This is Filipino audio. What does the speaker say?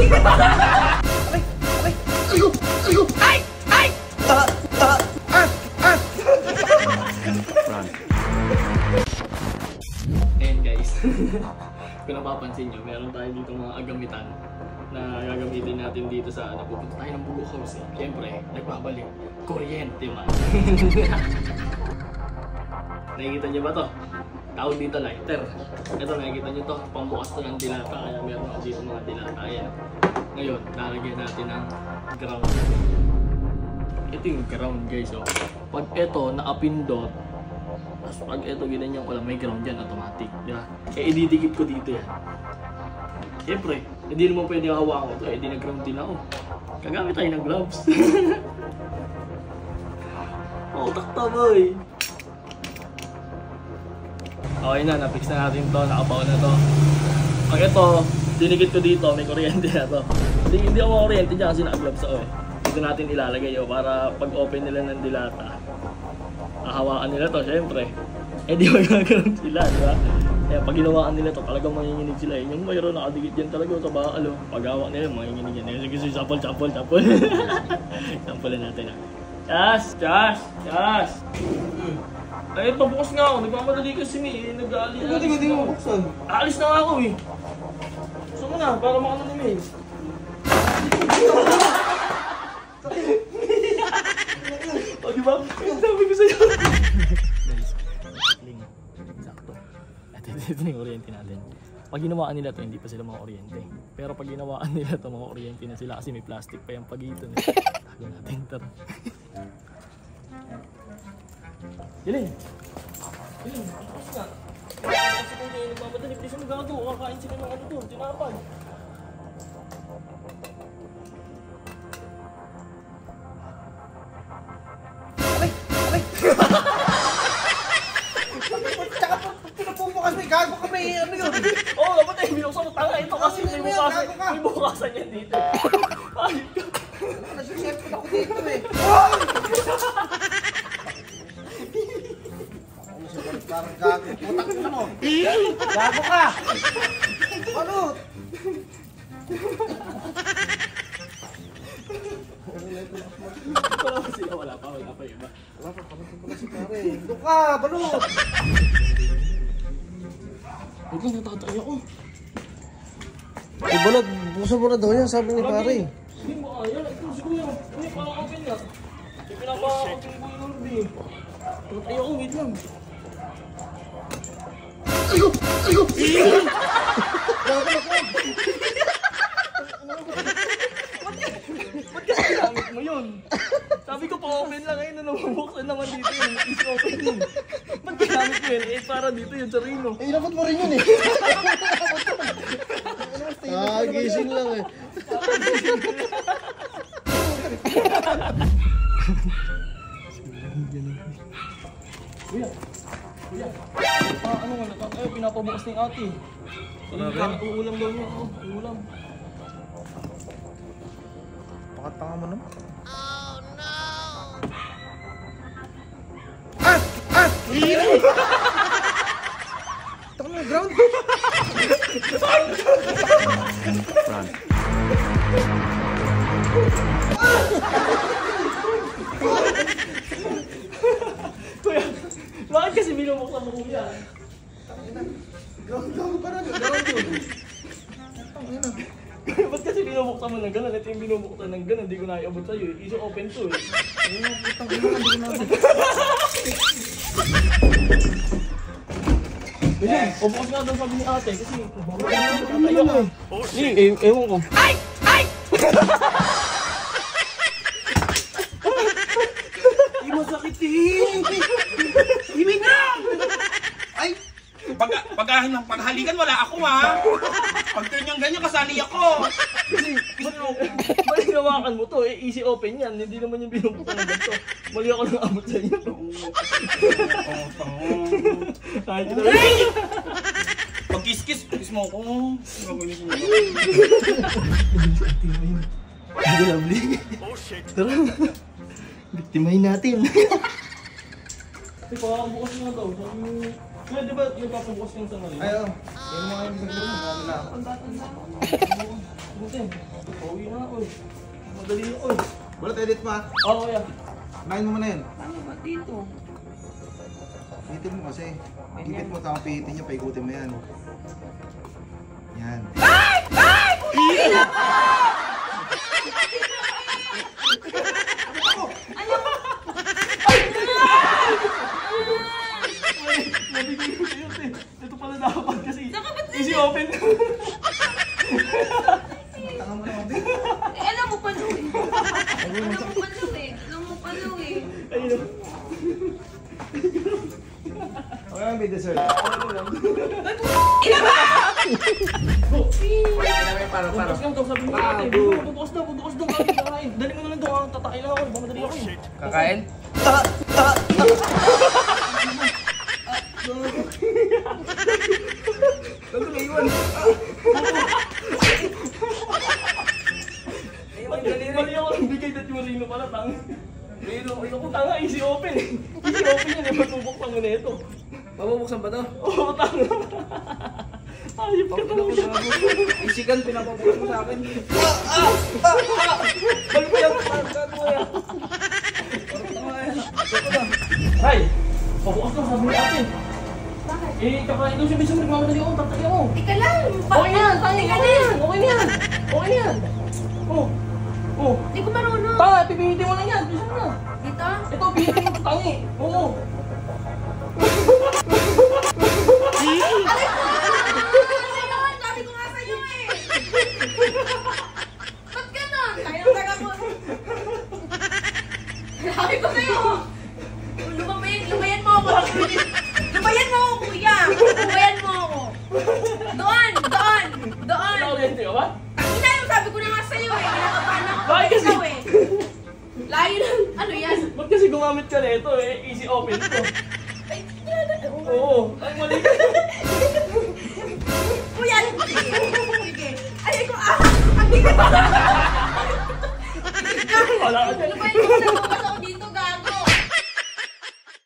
Ayan guys, kung napapansin nyo, meron tayo dito mga agamitan na gagamitin natin dito sa pupunta tayo ng Bugo House eh. Siyempre, nagbabalik kuryente man. Nakikita nyo ba to? Tawag dito lighter. Ito nakikita nyo to, pambukas to ng dilata, kaya meron ako dito mga dilata. Ayan. Ngayon, lalagyan natin ng ground. Ito yung ground guys. Oh. Pag ito nakapindot, tapos pag ito ginanyan ko lang, may ground yan automatic. Diba? Eh ididikit ko dito yan. Siyempre, hindi naman pwede hawakan ko ito. Eh di nag-ground din ako. Kagamit tayo ng gloves. Oh, takta boy! Okay na, na-fix na natin to, nakapaw na to. Pag ito, dinikit ko dito, may kuryente na to. Hindi ako kuryente dyan kasi naka-gloves ako eh. Dito natin ilalagay yun para pag open nila ng dilata, hawakan nila to, syempre. Eh di magkakaroon sila, di ba? Kaya pag ginawakan nila to, talagang manginginig sila. Yung mayroon nakadikit dyan talaga sa bakal. Pag hawak nila, manginginig yan. Sige, sapol. Sampolin natin ah. Josh! Ay, pabukas nga ako. Nagmamadali kasi nag-aalis. Hindi mo buksan. Aalis na nga ako eh. Gusto mo na, para makananimig. O diba? Sabi ko sa'yo. Guys, sakto. Ito na yung kuryente natin. Pag ginawaan nila to, hindi pa sila mga kuryente. Pero pag ginawaan nila to, mga kuryente na sila kasi may plastic pa yung pagitan. Tago natin ito. Giling! Tapos nga. Kasi kung kayo nagmamadali, please ang gago. Kakain sila ng ano doon, tinapan. Tsaka pinapumukas may gago ka may ano yun? Oo, dapat eh, binuksan mo tanga. Ito kasi may bukasan yan dito. Ayun ka. Nag-cellphone ako dito eh. Parang gago. Putak mo mo. Gago ka! Ano? Wala pa iba. Wala pa si pare. Ito ka, balot! Huwag lang natatay ako. Eh balot, buksan mo na daw yan, sabi ni pare. Hindi mo kaya. Ito siguro. Hindi, parang open na. Hindi pinapa-open ko yung urbi. Natatay ako, wait lang. Ayun! Ba't kasi ginamit mo yun? Sabi ko pa-open lang ngayon na nabubuksan naman dito yun. Easy open yun. Ba't ginamit mo yun? Eh para dito yun sa Rino. Eh inabot mo rin yun eh. Gising lang eh. Kuya. Ano nga, pinapabukas ni ate. Uulam daw niya. Uulam. Pakatanga mo naman. Oh no! Taka na, ground. Run. Kuya, bakit kasi binubuksan mo kuya? Ground pa rin. Ground yun. Ba't kasi binubuksan mo ng gano'n? Ito yung binubuksan ng gano'n, hindi ko naiabot sa'yo. Iso open to eh. Putang ina, hindi ko na. Ganyan, pabukas nga daw sabi ni ate kasi tayo ko eh. Ewan ko. Ay! Di masakit eh! Ibig na! Ay! Paghalikan wala ako ha! Pag ganyan kasali ako! Mali nawakan mo to eh, easy open yan. Hindi naman yung binubuksan ng ganito. Mali ako nang abot sa inyo. Pag kiss mo ako. Hindi lovely. Tara. Biktimahin natin. Kasi pakabukas nga daw. Kuya, di ba yung papabukas yung sa ngayon? Ay, oo. Yan mga yung bigla mo. Ano na? Tanda-tanda ko. Buti. Pauwi na ako eh. Madali na ako eh. Balot, edit pa. Oo, kuya. Kumain mo muna yun. Ano ba dito? Pihitin mo kasi. Ipit mo, tamang pihitin niya, paikutin mo yan. Yan. Nabigay ko sa'yo, te. Ito pala dapat kasi. Saka ba't Easy open. Tanga mo naman, Bi. Eh, alam mo pa daw eh. Alam mo pa daw eh. Alam mo pa daw eh. Ayun o. Okay lang, may dessert. Bukas lang daw, sabi mo natin. Bukas daw, kakain. Dali mo na lang daw, tatakin lang ako. Mamadali ako eh. Kakain? Bago na iwan. Mali ako ng bigay that Marino pala, tang. Marino, ito ko tanga, easy open eh. Easy open yan eh, matubuksan mo na ito. Mabubuksan ba to? Oo, tanga. Ayop ka talaga. Isigan, pinapabuksan mo sa akin. Balik mo yan. Ay! Pabukas lang, sabi natin. Bakit? Eh, kakain daw siya, minsan nagmamadali ako, tatay ako. Ika lang. Okay na yan, tanga, okay na yan, okay na yan. Okay na yan. Oh, oh. Hindi ko marunong. Tanga, pipihitin mo lang yan, bisa mo na. Dito? Ito, pihitin mo, tangi. Oo. Sabi ko nga sa'yo eh. Ba't ganon? Taga mo. Sabi ko sa'yo. Lumayan mo ako. Lumayan mo ako, kuya. Lumayan mo ako. Doon. Nakulente ka ba? Ina, yung sabi ko na nga sa'yo eh. Kinakabahan ako. Bakit kasi? Ikaw eh. Layo lang. Ano yan? Ba't kasi gumamit ka na ito eh? Easy open ito. Ay, yan. Oo. Ay, mali ka. Kuya, sige. Ay, ko, ang bigat. Wala ka dyan. Lumayan mo ako.